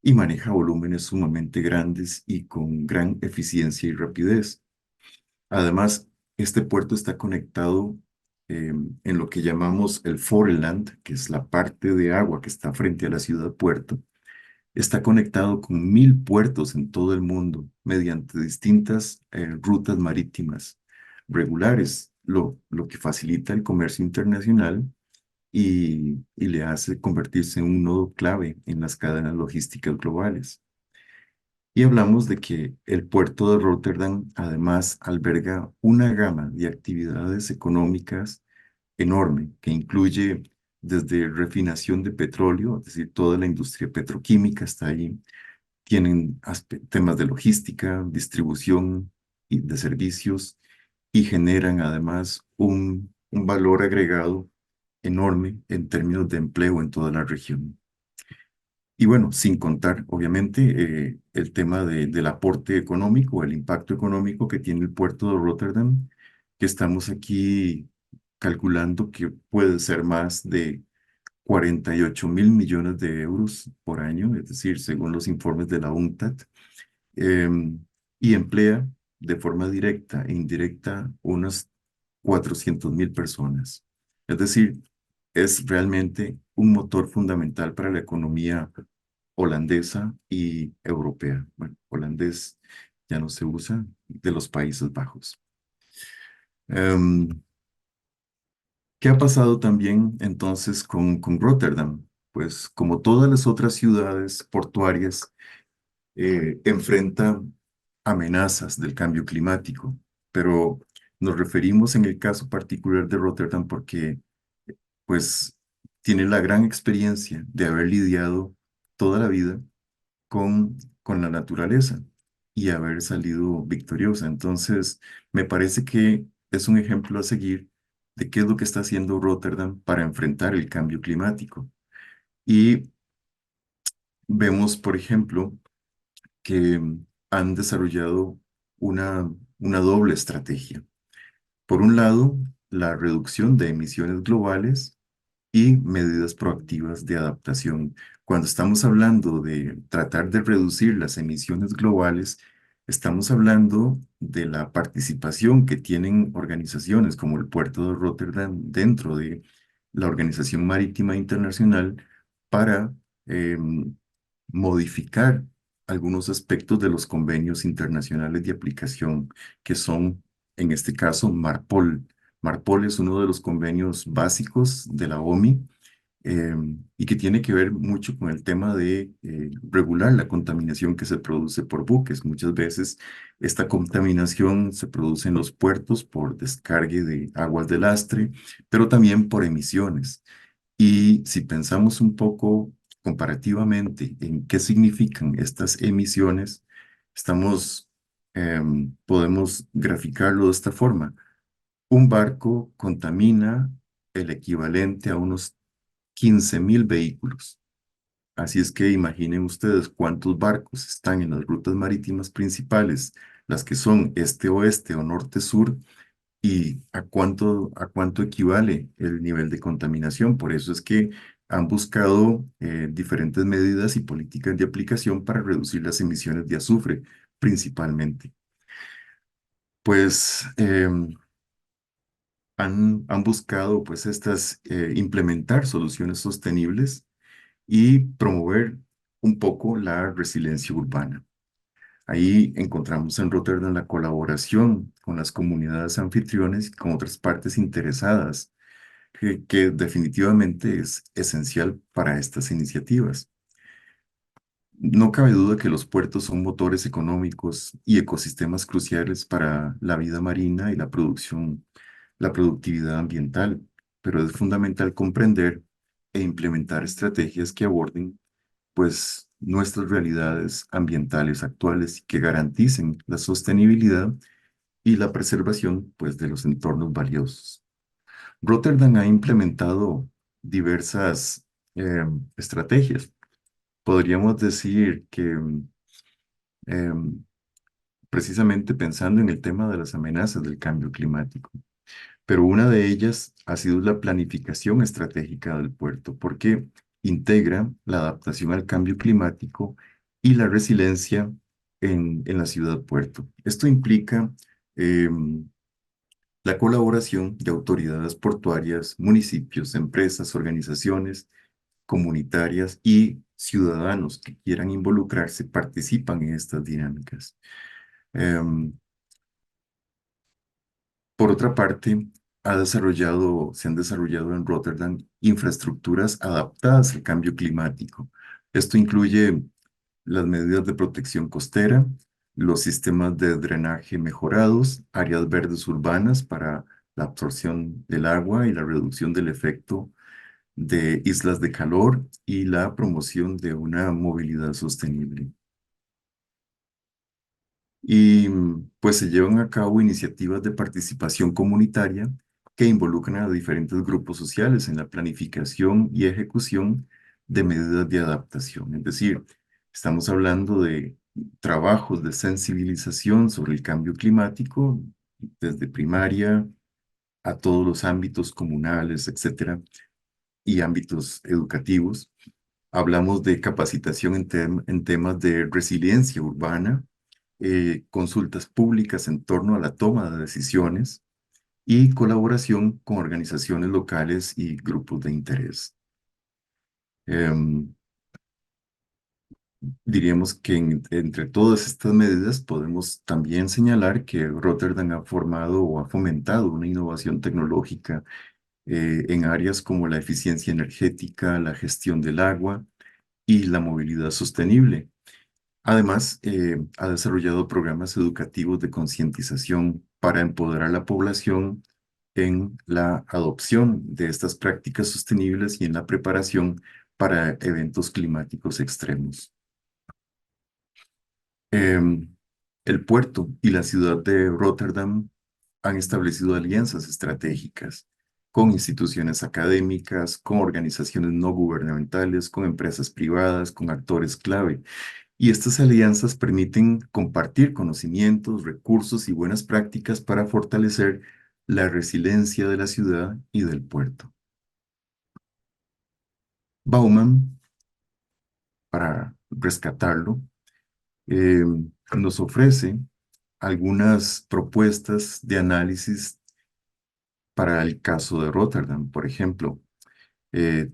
Speaker 1: y maneja volúmenes sumamente grandes y con gran eficiencia y rapidez. Además, este puerto está conectado en lo que llamamos el Foreland, que es la parte de agua que está frente a la ciudad puerto. Está conectado con 1000 puertos en todo el mundo mediante distintas rutas marítimas regulares, lo que facilita el comercio internacional y le hace convertirse en un nodo clave en las cadenas logísticas globales. Y hablamos de que el puerto de Rotterdam además alberga una gama de actividades económicas enorme, que incluye desde refinación de petróleo, es decir, toda la industria petroquímica está ahí. Tienen temas de logística, distribución y de servicios, y generan además un valor agregado enorme en términos de empleo en toda la región. Y bueno, sin contar, obviamente, el tema del aporte económico, el impacto económico que tiene el puerto de Rotterdam, que estamos aquí calculando que puede ser más de 48.000 millones de euros por año, es decir, según los informes de la UNCTAD, y emplea de forma directa e indirecta unas 400.000 personas. Es decir, es realmente un motor fundamental para la economía holandesa y europea. Bueno, holandés ya no se usa, de los Países Bajos. Em, ¿Qué ha pasado también entonces con Rotterdam? Pues como todas las otras ciudades portuarias, enfrenta amenazas del cambio climático, pero nos referimos en el caso particular de Rotterdam porque pues tiene la gran experiencia de haber lidiado toda la vida con la naturaleza y haber salido victoriosa. Entonces, me parece que es un ejemplo a seguir de qué es lo que está haciendo Rotterdam para enfrentar el cambio climático. Y vemos, por ejemplo, que han desarrollado una doble estrategia. Por un lado, la reducción de emisiones globales y medidas proactivas de adaptación. Cuando estamos hablando de tratar de reducir las emisiones globales, estamos hablando de la participación que tienen organizaciones como el Puerto de Rotterdam dentro de la Organización Marítima Internacional para modificar algunos aspectos de los convenios internacionales de aplicación, que son, en este caso, MARPOL. MARPOL es uno de los convenios básicos de la OMI, y que tiene que ver mucho con el tema de regular la contaminación que se produce por buques. Muchas veces esta contaminación se produce en los puertos por descargue de aguas de lastre, pero también por emisiones. Y si pensamos un poco comparativamente en qué significan estas emisiones, podemos graficarlo de esta forma. Un barco contamina el equivalente a unos 15.000 vehículos. Así es que imaginen ustedes cuántos barcos están en las rutas marítimas principales, las que son este-oeste o norte-sur, y a cuánto equivale el nivel de contaminación. Por eso es que han buscado diferentes medidas y políticas de aplicación para reducir las emisiones de azufre, principalmente. Pues han buscado pues implementar soluciones sostenibles y promover un poco la resiliencia urbana. Ahí encontramos en Rotterdam la colaboración con las comunidades anfitriones y con otras partes interesadas, que definitivamente es esencial para estas iniciativas. No cabe duda que los puertos son motores económicos y ecosistemas cruciales para la vida marina y la productividad ambiental, pero es fundamental comprender e implementar estrategias que aborden pues nuestras realidades ambientales actuales y que garanticen la sostenibilidad y la preservación pues de los entornos valiosos. Rotterdam ha implementado diversas estrategias. Podríamos decir que em, precisamente pensando en el tema de las amenazas del cambio climático, pero una de ellas ha sido la planificación estratégica del puerto, porque integra la adaptación al cambio climático y la resiliencia en la ciudad puerto. Esto implica em, la colaboración de autoridades portuarias, municipios, empresas, organizaciones comunitarias y ciudadanos que quieran involucrarse, participan en estas dinámicas. Em, Por otra parte, se han desarrollado en Rotterdam infraestructuras adaptadas al cambio climático. Esto incluye las medidas de protección costera, los sistemas de drenaje mejorados, áreas verdes urbanas para la absorción del agua y la reducción del efecto de islas de calor y la promoción de una movilidad sostenible. Y pues se llevan a cabo iniciativas de participación comunitaria que involucran a diferentes grupos sociales en la planificación y ejecución de medidas de adaptación. Es decir, estamos hablando de trabajos de sensibilización sobre el cambio climático, desde primaria a todos los ámbitos comunales, etcétera, y ámbitos educativos. Hablamos de capacitación en temas de resiliencia urbana, consultas públicas en torno a la toma de decisiones y colaboración con organizaciones locales y grupos de interés. Diríamos que entre todas estas medidas podemos también señalar que Rotterdam ha formado o ha fomentado una innovación tecnológica en áreas como la eficiencia energética, la gestión del agua y la movilidad sostenible. Además, ha desarrollado programas educativos de concientización para empoderar a la población en la adopción de estas prácticas sostenibles y en la preparación para eventos climáticos extremos. El puerto y la ciudad de Rotterdam han establecido alianzas estratégicas con instituciones académicas, con organizaciones no gubernamentales, con empresas privadas, con actores clave. Y estas alianzas permiten compartir conocimientos, recursos y buenas prácticas para fortalecer la resiliencia de la ciudad y del puerto. Bauman, para rescatarlo, nos ofrece algunas propuestas de análisis para el caso de Rotterdam. Por ejemplo,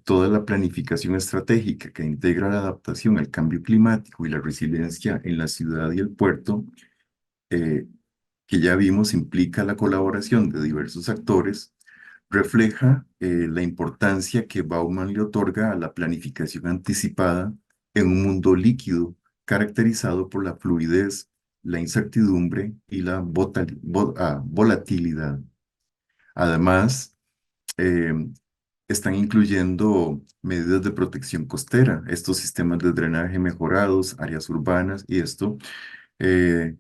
Speaker 1: toda la planificación estratégica que integra la adaptación al cambio climático y la resiliencia en la ciudad y el puerto, que ya vimos implica la colaboración de diversos actores, refleja la importancia que Bauman le otorga a la planificación anticipada en un mundo líquido caracterizado por la fluidez, la incertidumbre y la volatilidad. Además, eh, están incluyendo medidas de protección costera, estos sistemas de drenaje mejorados, áreas urbanas, y esto eh,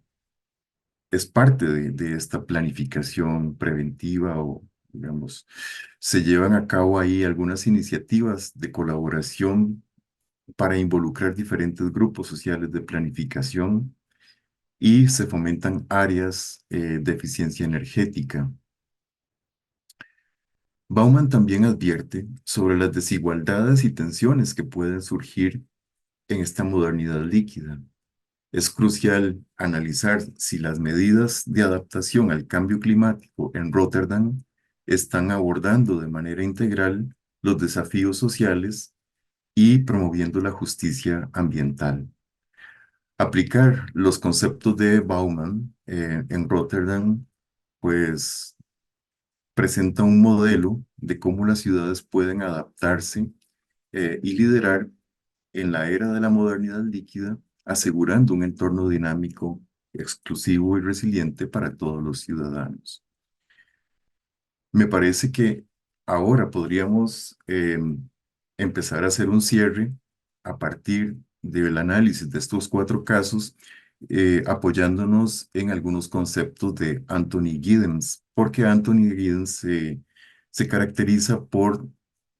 Speaker 1: es parte de esta planificación preventiva o, digamos, se llevan a cabo ahí algunas iniciativas de colaboración para involucrar diferentes grupos sociales de planificación y se fomentan áreas de eficiencia energética. Bauman también advierte sobre las desigualdades y tensiones que pueden surgir en esta modernidad líquida. Es crucial analizar si las medidas de adaptación al cambio climático en Rotterdam están abordando de manera integral los desafíos sociales y promoviendo la justicia ambiental. Aplicar los conceptos de Bauman en Rotterdam, pues presenta un modelo de cómo las ciudades pueden adaptarse y liderar en la era de la modernidad líquida, asegurando un entorno dinámico, exclusivo y resiliente para todos los ciudadanos. Me parece que ahora podríamos empezar a hacer un cierre a partir del análisis de estos 4 casos, apoyándonos en algunos conceptos de Anthony Giddens, porque Anthony Giddens se caracteriza por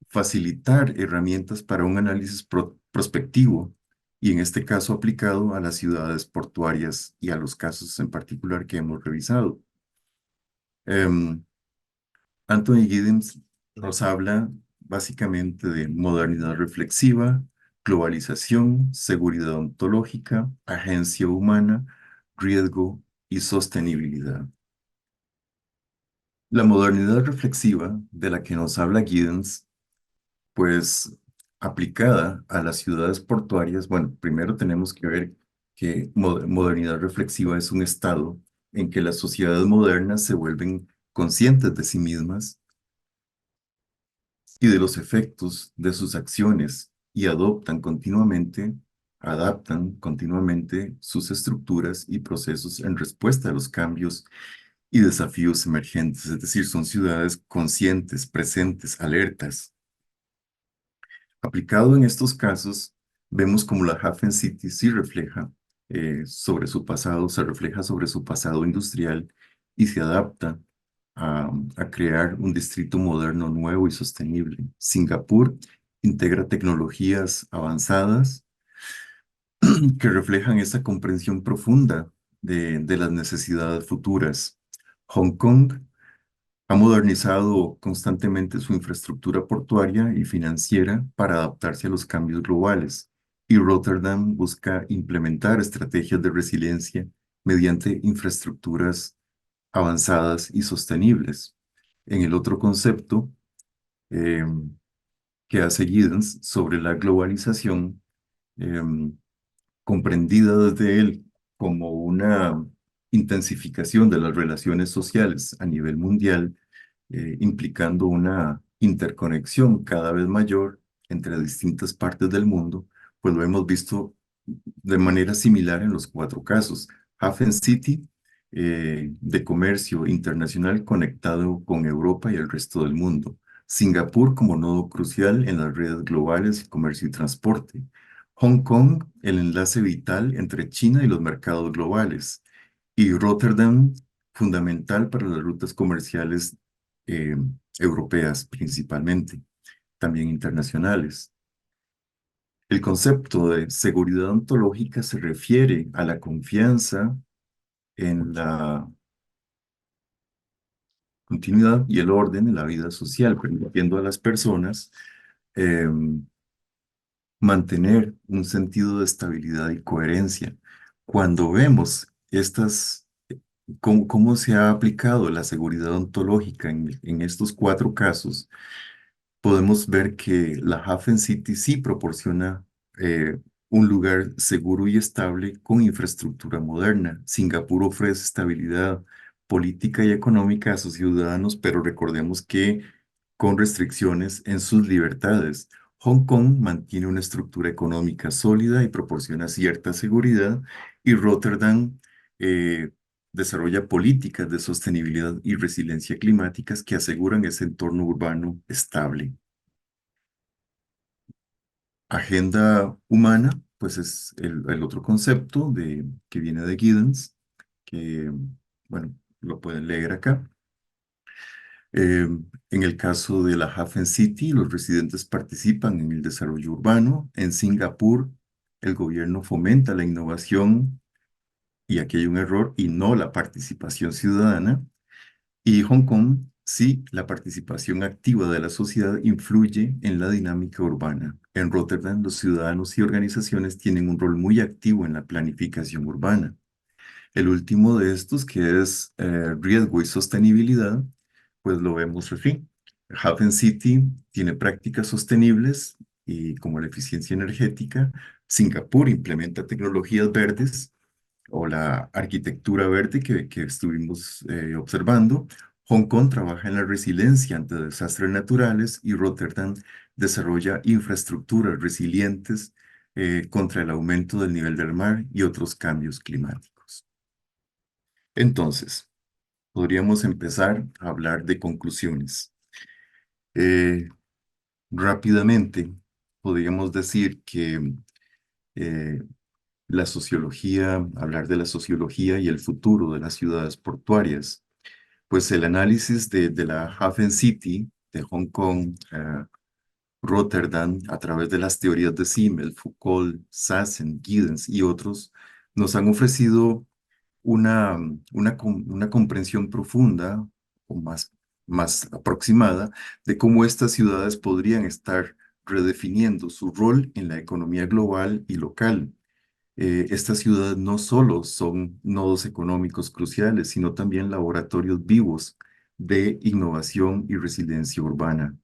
Speaker 1: facilitar herramientas para un análisis prospectivo y en este caso aplicado a las ciudades portuarias y a los casos en particular que hemos revisado. Anthony Giddens nos habla básicamente de modernidad reflexiva, globalización, seguridad ontológica, agencia humana, riesgo y sostenibilidad. La modernidad reflexiva de la que nos habla Giddens, pues aplicada a las ciudades portuarias, bueno, primero tenemos que ver que modernidad reflexiva es un estado en que las sociedades modernas se vuelven conscientes de sí mismas y de los efectos de sus acciones y adaptan continuamente sus estructuras y procesos en respuesta a los cambios y desafíos emergentes, es decir, son ciudades conscientes, presentes, alertas. Aplicado en estos casos, vemos como la Hafen City sí refleja sobre su pasado, se refleja sobre su pasado industrial y se adapta a crear un distrito moderno, nuevo y sostenible. Singapur integra tecnologías avanzadas que reflejan esa comprensión profunda de las necesidades futuras. Hong Kong ha modernizado constantemente su infraestructura portuaria y financiera para adaptarse a los cambios globales, y Rotterdam busca implementar estrategias de resiliencia mediante infraestructuras avanzadas y sostenibles. En el otro concepto eh, que hace Giddens sobre la globalización, eh, comprendida desde él como una intensificación de las relaciones sociales a nivel mundial, implicando una interconexión cada vez mayor entre distintas partes del mundo, pues lo hemos visto de manera similar en los cuatro casos. Hafen City, de comercio internacional conectado con Europa y el resto del mundo. Singapur como nodo crucial en las redes globales de comercio y transporte. Hong Kong, el enlace vital entre China y los mercados globales. Y Rotterdam, fundamental para las rutas comerciales eh, europeas principalmente, también internacionales. El concepto de seguridad ontológica se refiere a la confianza en la continuidad y el orden en la vida social, permitiendo a las personas eh, mantener un sentido de estabilidad y coherencia. Cuando vemos cómo se ha aplicado la seguridad ontológica en estos cuatro casos, podemos ver que la Hafen City sí proporciona un lugar seguro y estable con infraestructura moderna. Singapur ofrece estabilidad política y económica a sus ciudadanos, pero recordemos que con restricciones en sus libertades. Hong Kong mantiene una estructura económica sólida y proporciona cierta seguridad, y Rotterdam eh, desarrolla políticas de sostenibilidad y resiliencia climáticas que aseguran ese entorno urbano estable. Agenda humana, pues es el otro concepto que viene de Giddens, que, bueno, lo pueden leer acá. En el caso de la Hafen City, los residentes participan en el desarrollo urbano. En Singapur, el gobierno fomenta la innovación, y aquí hay un error, y no la participación ciudadana. Y Hong Kong, sí, la participación activa de la sociedad influye en la dinámica urbana. En Rotterdam, los ciudadanos y organizaciones tienen un rol muy activo en la planificación urbana. El último de estos, que es riesgo y sostenibilidad, pues lo vemos así. Hafen City tiene prácticas sostenibles y como la eficiencia energética. Singapur implementa tecnologías verdes o la arquitectura verde que estuvimos observando. Hong Kong trabaja en la resiliencia ante desastres naturales, y Rotterdam desarrolla infraestructuras resilientes contra el aumento del nivel del mar y otros cambios climáticos. Entonces, podríamos empezar a hablar de conclusiones. Eh, Rápidamente, podríamos decir que eh, la sociología, hablar de la sociología y el futuro de las ciudades portuarias, pues el análisis de la Hafen City, de Hong Kong, Rotterdam, a través de las teorías de Simmel, Foucault, Sassen, Giddens y otros, nos han ofrecido una comprensión profunda o más aproximada de cómo estas ciudades podrían estar redefiniendo su rol en la economía global y local. Estas ciudades no solo son nodos económicos cruciales, sino también laboratorios vivos de innovación y resiliencia urbana.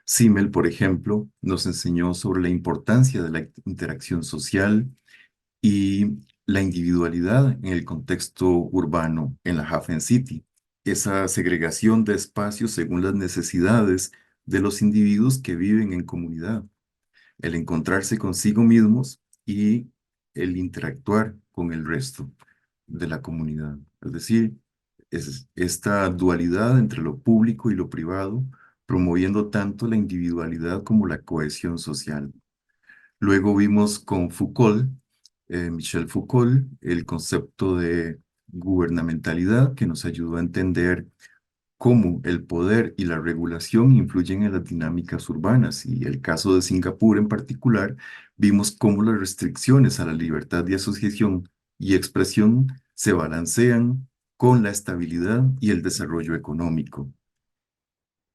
Speaker 1: Simmel, por ejemplo, nos enseñó sobre la importancia de la interacción social y la individualidad en el contexto urbano en la Hafen City. Esa segregación de espacios según las necesidades de los individuos que viven en comunidad, el encontrarse consigo mismos y el interactuar con el resto de la comunidad. Es decir, es esta dualidad entre lo público y lo privado, promoviendo tanto la individualidad como la cohesión social. Luego vimos con Foucault, Michel Foucault, el concepto de gubernamentalidad, que nos ayudó a entender cómo el poder y la regulación influyen en las dinámicas urbanas. Y el caso de Singapur en particular, vimos cómo las restricciones a la libertad de asociación y expresión se balancean con la estabilidad y el desarrollo económico.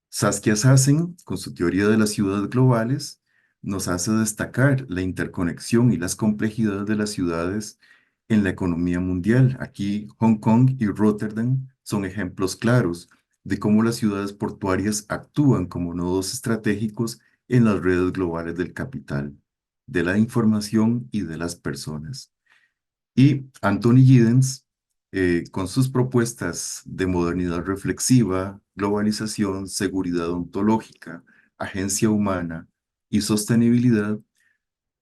Speaker 1: Saskia Sassen, con su teoría de las ciudades globales, nos hace destacar la interconexión y las complejidades de las ciudades en la economía mundial. Aquí Hong Kong y Rotterdam son ejemplos claros de cómo las ciudades portuarias actúan como nodos estratégicos en las redes globales del capital, de la información y de las personas. Y Anthony Giddens, con sus propuestas de modernidad reflexiva, globalización, seguridad ontológica, agencia humana y sostenibilidad,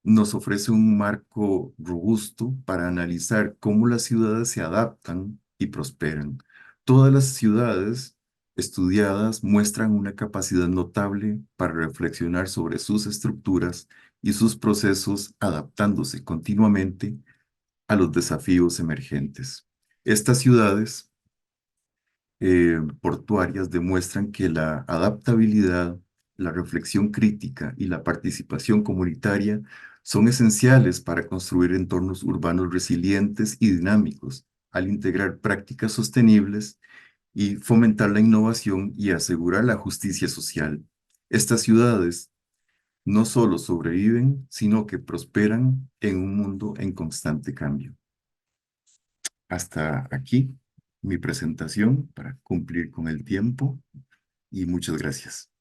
Speaker 1: nos ofrece un marco robusto para analizar cómo las ciudades se adaptan y prosperan. Todas las ciudades estudiadas muestran una capacidad notable para reflexionar sobre sus estructuras y sus procesos, adaptándose continuamente a los desafíos emergentes. Estas ciudades portuarias demuestran que la adaptabilidad, la reflexión crítica y la participación comunitaria son esenciales para construir entornos urbanos resilientes y dinámicos, al integrar prácticas sostenibles y fomentar la innovación y asegurar la justicia social. Estas ciudades no solo sobreviven, sino que prosperan en un mundo en constante cambio. Hasta aquí mi presentación para cumplir con el tiempo y muchas gracias.